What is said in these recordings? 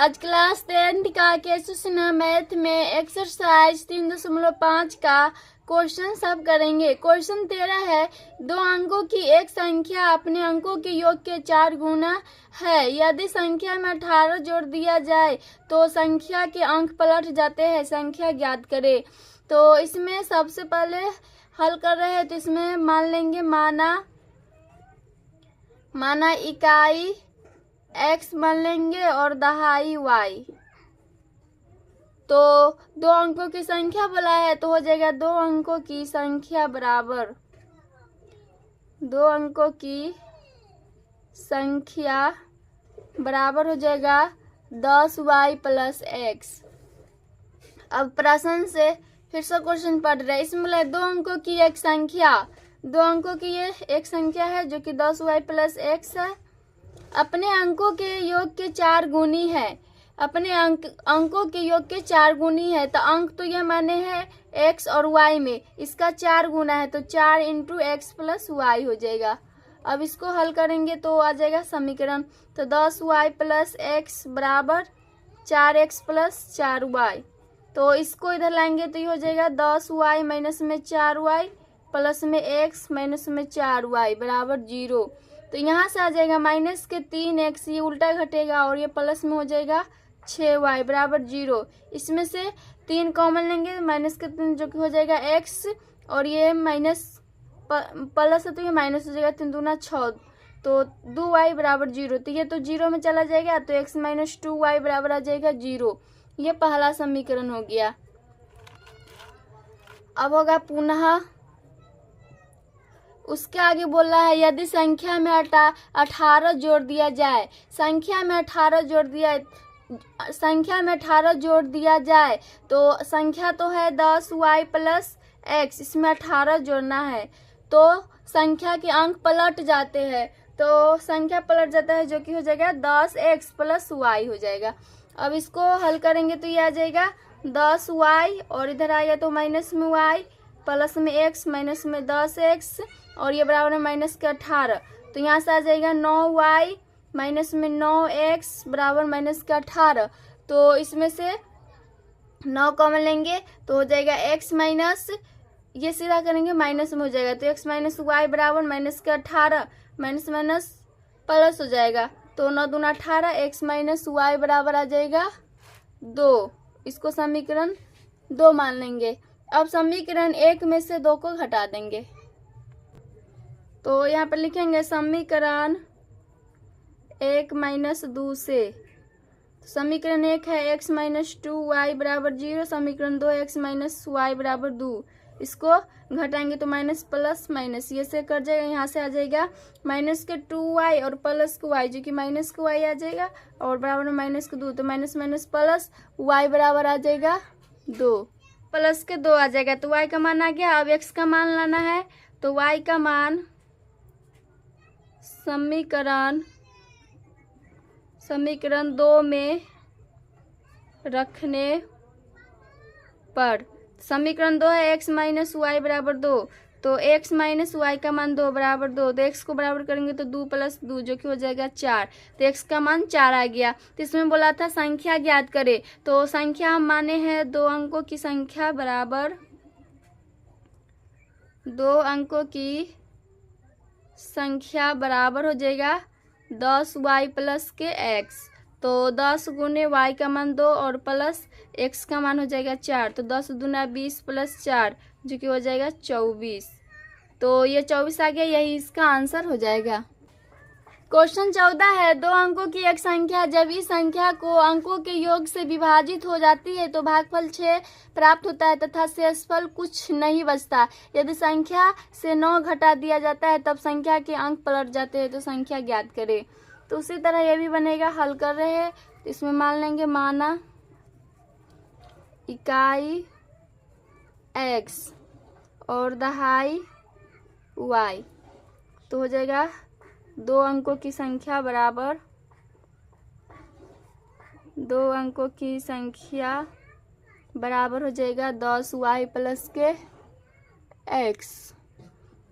आज क्लास 10 का question math में एक्सरसाइज 3.5 का क्वेश्चन सब करेंगे। क्वेश्चन 13 है, दो अंकों की एक संख्या अपने अंकों के योग के 4 गुना है। यदि संख्या में 18 जोड़ दिया जाए तो संख्या के अंक पलट जाते हैं, संख्या ज्ञात करें। तो इसमें सबसे पहले हल कर रहे हैं तो इसमें मान लेंगे माना इकाई x मान लेंगे और दहाई y। तो दो अंकों की संख्या बोला है तो हो जाएगा दो अंकों की संख्या बराबर हो जाएगा 10y प्लस x। अब प्रश्न से फिर से क्वेश्चन पढ़ रहे हैं। इसमें बोला दो अंकों की एक संख्या है जो कि 10y प्लस x है, अपने अंकों के योग के 4 गुनी है। अंकों के योग के 4 गुनी है तो अंक तो ये माने हैं x और y में, इसका 4 गुना है तो 4 इंटू एक्स प्लस वाई हो जाएगा। अब इसको हल करेंगे तो आ जाएगा समीकरण, तो 10y प्लस एक्स बराबर 4x प्लस 4y। तो इसको इधर लाएंगे तो ये हो जाएगा 10y माइनस में 4y प्लस में x माइनस में 4y बराबर 0। तो यहाँ से आ जाएगा माइनस के 3x, ये उल्टा घटेगा और ये प्लस में हो जाएगा 6y बराबर 0। इसमें से 3 कॉमन लेंगे, माइनस के 3 जो कि हो जाएगा x और ये माइनस प्लस है तो ये माइनस हो जाएगा, 3 दूना 6, तो 2y बराबर 0। तो ये तो 0 में चला जाएगा तो x माइनस 2y बराबर आ जाएगा 0। ये पहला समीकरण हो गया। अब होगा पुनः उसके आगे बोल रहा है, यदि संख्या में 18 जोड़ दिया जाए, संख्या में 18 जोड़ दिया जाए तो संख्या तो है 10y प्लस x, इसमें 18 जोड़ना है तो संख्या के अंक पलट जाते हैं। तो संख्या पलट जाता है जो कि हो जाएगा 10x प्लस y हो जाएगा। अब इसको हल करेंगे तो ये आ जाएगा 10y और इधर आएगा तो माइनस में y प्लस में x माइनस में 10x और ये बराबर है माइनस के 18। तो यहाँ से आ जाएगा 9y माइनस में 9x बराबर माइनस के 18। तो इसमें से 9 कॉमन लेंगे तो हो जाएगा x माइनस, ये सीधा करेंगे माइनस में हो जाएगा तो x माइनस y बराबर माइनस के 18, माइनस माइनस प्लस हो जाएगा तो 9 दूना 18, x माइनस y बराबर आ जाएगा 2। इसको समीकरण 2 मान लेंगे। अब समीकरण 1 में से 2 को घटा देंगे तो यहाँ पर लिखेंगे समीकरण 1 माइनस 2 से। तो समीकरण 1 है x माइनस 2y बराबर 0, समीकरण 2 x माइनस y बराबर 2। इसको घटाएंगे तो माइनस प्लस माइनस ये से कर जाएगा, यहाँ से आ जाएगा माइनस के 2y और प्लस के y जो कि माइनस के y आ जाएगा और बराबर में माइनस के 2, तो माइनस माइनस प्लस y बराबर आ जाएगा 2, प्लस के 2 आ जाएगा तो y का मान आ गया। अब x का मान लाना है तो y का मान समीकरण 2 में रखने पर, समीकरण 2 है x माइनस वाई बराबर 2, तो x माइनस वाई का मान 2 बराबर 2, तो x को बराबर करेंगे तो 2 प्लस 2 जो कि हो जाएगा 4, तो x का मान 4 आ गया। तो इसमें बोला था संख्या ज्ञात करें, तो संख्या हम माने हैं दो अंकों की संख्या बराबर 2 अंकों की संख्या बराबर हो जाएगा 10y प्लस के x। तो 10 गुने y का मान 2 और प्लस x का मान हो जाएगा 4, तो 10 दूना 20 प्लस 4 जो कि हो जाएगा 24। तो ये 24 आ गया, यही इसका आंसर हो जाएगा। क्वेश्चन 14 है, दो अंकों की एक संख्या जब इस संख्या को अंकों के योग से विभाजित हो जाती है तो भागफल 6 प्राप्त होता है तथा शेषफल कुछ नहीं बचता। यदि संख्या से 9 घटा दिया जाता है तब संख्या के अंक पलट जाते हैं, तो संख्या ज्ञात करें। तो उसी तरह ये भी बनेगा। हल कर रहे हैं तो इसमें मान लेंगे माना इकाई x और दहाई y। तो हो जाएगा दो अंकों की संख्या बराबर 2 अंकों की संख्या बराबर हो जाएगा 10y प्लस के x।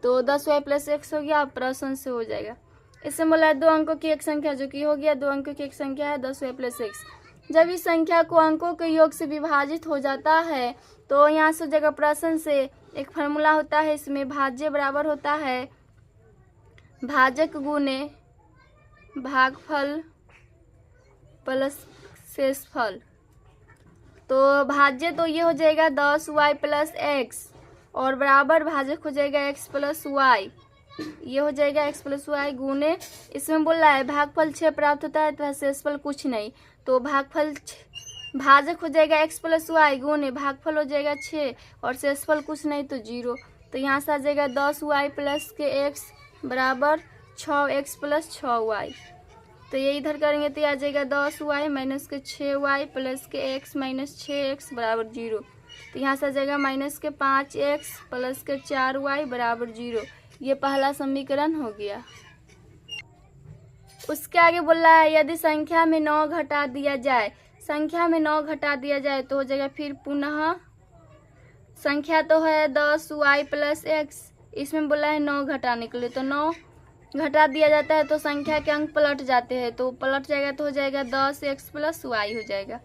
तो 10y प्लस x हो गया, प्रश्न से हो जाएगा। इससे बोला 2 अंकों की एक संख्या जो कि हो गया 2 अंकों की एक संख्या है 10y प्लस x। जब इस संख्या को अंकों के योग से विभाजित हो जाता है तो यहाँ से जगह प्रश्न से एक फार्मूला होता है, इसमें भाज्य बराबर होता है भाजक गुने भागफल प्लस शेषफल। तो भाज्य तो ये हो जाएगा 10y प्लस एक्स और बराबर भाजक हो जाएगा x प्लस वाई, ये हो जाएगा x प्लस वाई गुने, इसमें बोल रहा है भागफल 6 प्राप्त होता है तो शेषफल कुछ नहीं, तो भागफल भाजक हो जाएगा x प्लस वाई गुने भागफल हो जाएगा 6 और शेषफल कुछ नहीं तो 0। तो यहाँ से आ जाएगा 10y प्लस के x बराबर 6x प्लस 6y। तो ये इधर करेंगे तो आ जाएगा 10y माइनस के 6y प्लस के x माइनस 6x बराबर 0। तो यहाँ से आ जाएगा माइनस के 5x प्लस के 4y बराबर 0। ये पहला समीकरण हो गया। उसके आगे बोल रहा है यदि संख्या में 9 घटा दिया जाए, संख्या में 9 घटा दिया जाए तो हो जाएगा फिर पुनः संख्या तो है 10y प्लस एक्स, इसमें बोला है 9 घटाने के लिए, तो 9 घटा दिया जाता है तो संख्या के अंक पलट जाते हैं, तो पलट जाएगा तो हो जाएगा 10x प्लस वाई हो जाएगा।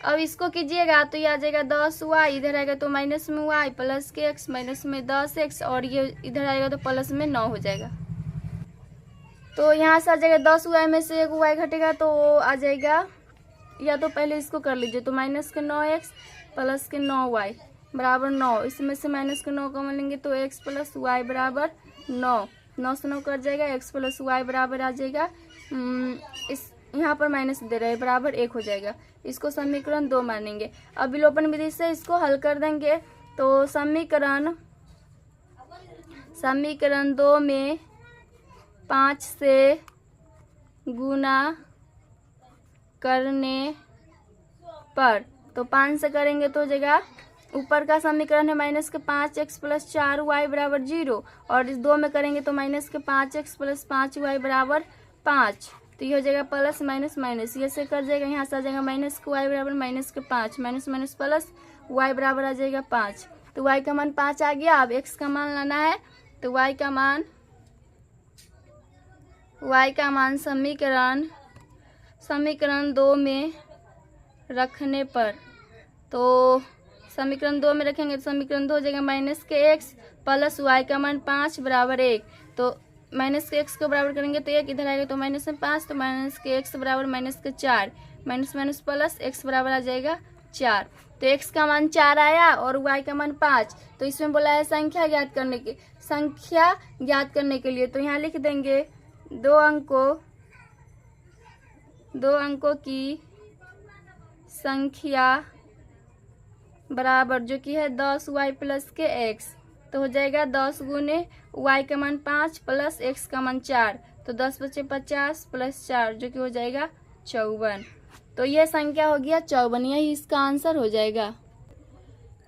अब इसको कीजिएगा तो ये आ जाएगा 10y, इधर आएगा तो माइनस में y प्लस के x माइनस में 10x और ये इधर आएगा तो प्लस में 9 हो जाएगा। तो यहाँ से आ जाएगा 10y में से एक y घटेगा तो आ जाएगा, या तो पहले इसको कर लीजिए, तो माइनस के 9x प्लस के 9y बराबर 9, इसमें से माइनस के 9 कॉमन लेंगे तो x प्लस वाई बराबर 9, 9 से 9 कट जाएगा, x प्लस वाई बराबर आ जाएगा इस यहाँ पर माइनस दे रहे हैं बराबर 1 हो जाएगा। इसको समीकरण 2 मानेंगे। अब विलोपन विधि से इसको हल कर देंगे तो समीकरण 2 में 5 से गुना करने पर, तो 5 से करेंगे तो हो जाएगा, ऊपर का समीकरण है माइनस के 5x प्लस 4y बराबर 0 और इस 2 में करेंगे तो माइनस के 5x प्लस 5y बराबर 5, तो ये हो जाएगा प्लस माइनस माइनस, ये से कर जाएगा, यहाँ से आ जाएगा माइनस के y बराबर माइनस के 5 माइनस माइनस प्लस y बराबर आ जाएगा 5, तो y का मान 5 आ गया। अब x का मान लाना है तो y का मान समीकरण 2 में रखने पर, तो समीकरण 2 में रखेंगे तो समीकरण 2 हो जाएगा माइनस के x प्लस वाई का मान 5 बराबर 1, तो माइनस के x को बराबर करेंगे तो 1 इधर आएगा तो माइनस में 5, तो माइनस के x बराबर माइनस के 4 माइनस माइनस प्लस x बराबर आ जाएगा 4, तो x का मान 4 आया और y का मान 5। तो इसमें बोला है संख्या ज्ञात करने के लिए, तो यहाँ लिख देंगे दो अंकों की संख्या बराबर जो कि है 10y प्लस के x, तो हो जाएगा 10 गुने y का मान 5 प्लस x का मान 4, तो 10 बचे 50 प्लस 4 जो कि हो जाएगा 54। तो यह संख्या हो गया 54, यही इसका आंसर हो जाएगा।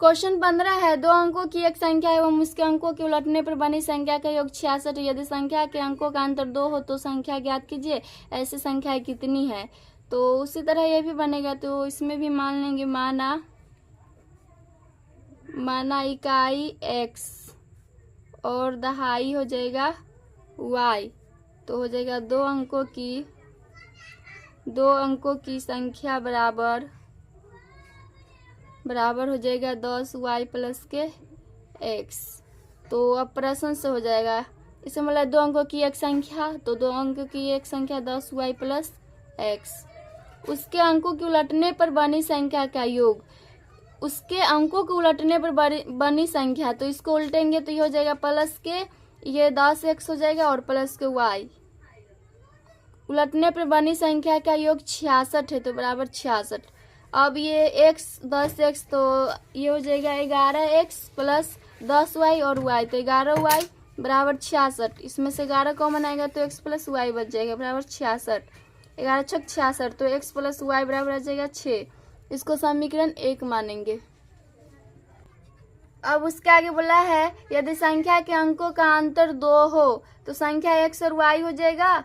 क्वेश्चन 15 है, दो अंकों की एक संख्या एवं उसके अंकों के उलटने पर बनी संख्या का योग 66, यदि संख्या के अंकों का अंतर 2 हो तो संख्या ज्ञात कीजिए, ऐसी संख्या कितनी है। तो उसी तरह ये भी बनेगा, तो इसमें भी मान लेंगे माना इकाई x और दहाई हो जाएगा y, तो हो जाएगा दो अंकों की संख्या बराबर हो जाएगा 10y प्लस के x। तो अब प्रश्न से हो जाएगा, इसमें मतलब दो अंकों की एक संख्या, तो दो अंकों की एक संख्या 10y प्लस x, उसके अंकों के उलटने पर बनी संख्या का योग, उसके अंकों के उलटने पर बनी संख्या, तो इसको उल्टेंगे तो ये हो जाएगा प्लस के ये 10x हो जाएगा और प्लस के y, उलटने पर बनी संख्या का योग 66 है तो बराबर 66। अब ये x 10x तो ये हो जाएगा 11x प्लस 10y और y, तो 11y बराबर 66, इसमें से 11 कॉमन आएगा तो x प्लस y बच जाएगा बराबर 66, 11 छक 66, तो x प्लस y बराबर आ जाएगा 6, इसको समीकरण 1 मानेंगे। अब उसके आगे बोला है यदि संख्या के अंकों का अंतर 2 हो तो संख्या x और y हो जाएगा,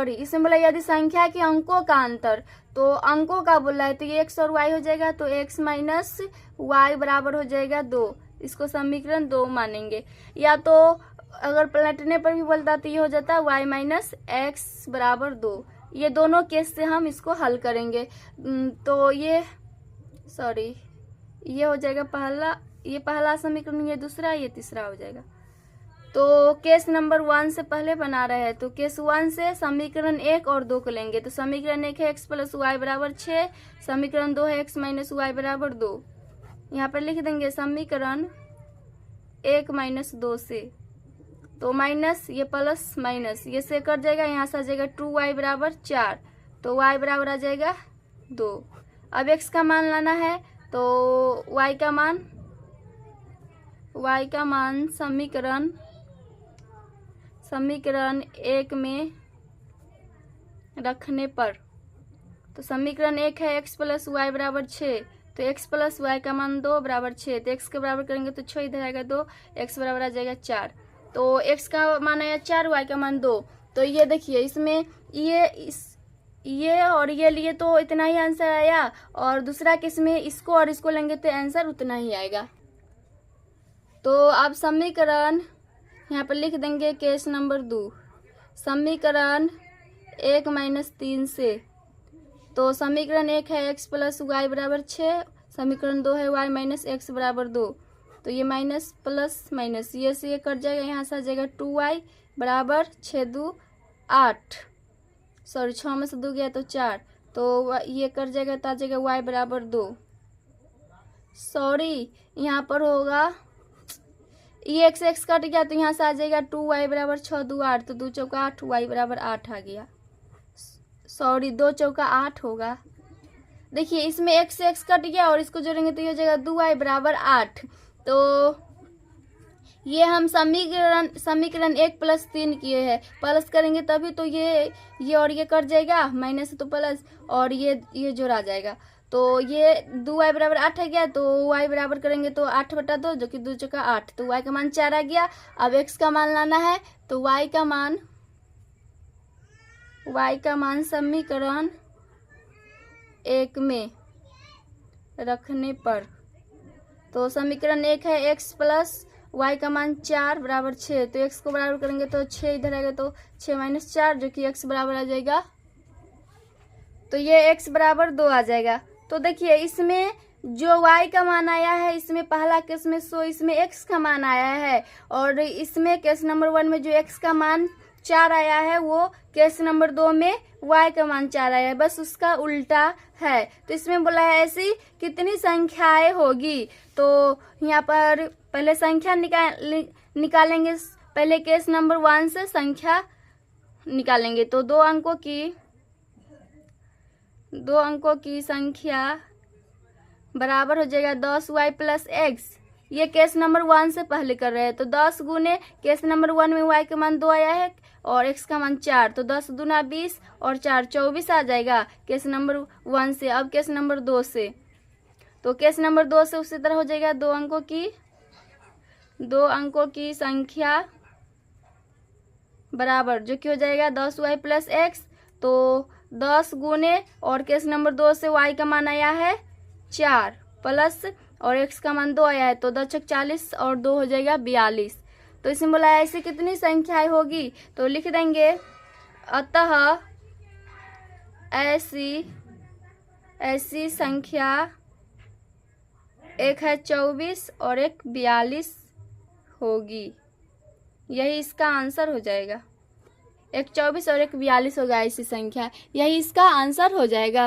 इसमें बोला यदि संख्या के अंकों का अंतर, तो अंकों का बोला है तो ये x और y हो जाएगा, तो x माइनस y बराबर हो जाएगा 2, इसको समीकरण 2 मानेंगे। या तो अगर पलटने पर भी बोलता तो ये हो जाता y माइनस x बराबर 2, ये दोनों केस से हम इसको हल करेंगे। तो ये हो जाएगा पहला, ये पहला समीकरण, ये दूसरा, ये तीसरा हो जाएगा। तो केस नंबर 1 से पहले बना रहे हैं, तो केस 1 से समीकरण 1 और 2 को लेंगे। तो समीकरण 1 है x + y = 6, समीकरण 2 है x - y = 2। यहाँ पर लिख देंगे समीकरण 1 - 2 से, तो माइनस ये प्लस माइनस ये से कट जाएगा, यहाँ से आ जाएगा 2y = 4, तो y बराबर आ जाएगा 2। अब x का मान लाना है, तो y का मान समीकरण 1 में रखने पर, तो समीकरण 1 है x + y = 6, तो x + y का मान 2 = 6, तो x के बराबर करेंगे तो 6 इधर आएगा 2, x बराबर आ जाएगा 4। तो x का मान आया 4, y का मान 2। तो ये देखिए इसमें ये और ये लिए तो इतना ही आंसर आया, और दूसरा केस में इसको और इसको लेंगे तो आंसर उतना ही आएगा। तो अब समीकरण यहाँ पर लिख देंगे केस नंबर 2, समीकरण 1 - 3 से, तो समीकरण 1 है x + y = 6, समीकरण 2 है y - x = 2, तो ये माइनस प्लस माइनस ये से ये कट जाएगा, यहाँ से आ जाएगा 2y = 6 × 2 = 8, 6 में से 2 गया तो 4, तो ये कट जाएगा तो आ जाएगा y = 2। यहाँ पर होगा ये x कट गया, तो यहाँ से आ जाएगा 2y = 6 × 2 = 8, तो 2 चौका 8, y = 8 आ गया। 2 चौका 8 होगा। देखिए इसमें x से x कट गया और इसको जोड़ेंगे तो ये हो जाएगा 2y = 8। तो ये हम समीकरण 1 + 3 किए हैं, प्लस करेंगे तभी तो ये और ये कट जाएगा, माइनस है तो प्लस, और ये जोड़ा जाएगा। तो ये 2y = 8 है गया, तो y बराबर करेंगे तो 8/2 जो कि 2 चौका 8, तो y का मान 4 आ गया। अब x का मान लाना है, तो y का मान समीकरण 1 में रखने पर, तो समीकरण 1 है x + y का मान 4 = 6, तो x को बराबर करेंगे तो 6 इधर आएगा, तो 6 - 4 जो कि x बराबर आ जाएगा, तो ये x = 2 आ जाएगा। तो देखिए इसमें जो y का मान आया है, इसमें पहला केस में इसमें x का मान आया है, और इसमें केस नंबर 1 में जो x का मान 4 आया है, वो केस नंबर 2 में y का मान 4 आया है, बस उसका उल्टा है। तो इसमें बोला है ऐसी कितनी संख्याएं होगी, तो यहाँ पर पहले संख्या निकालेंगे, पहले केस नंबर 1 से संख्या निकालेंगे। तो 2 अंकों की संख्या बराबर हो जाएगा 10y + x। ये केस नंबर 1 से पहले कर रहे हैं, तो 10 गुने केस नंबर 1 में y का मान 2 आया है और x का मान 4, तो 10 दूना 20 और 4 24 आ जाएगा केस नंबर 1 से। अब केस नंबर 2 से, तो केस नंबर 2 से उसी तरह हो जाएगा 2 अंकों की संख्या बराबर, जो कि हो जाएगा 10y + x। तो 10 गुने और केस नंबर 2 से y का मान आया है 4 प्लस और x का मान 2 आया है, तो 2 × 40 और 2 हो जाएगा 42। तो इसमें बोला है ऐसी कितनी संख्याएं होगी, तो लिख देंगे अतः ऐसी संख्या एक है 24 और एक 42 होगी। यही इसका आंसर हो जाएगा। एक 24 और एक 42 होगा ऐसी संख्या, यही इसका आंसर हो जाएगा।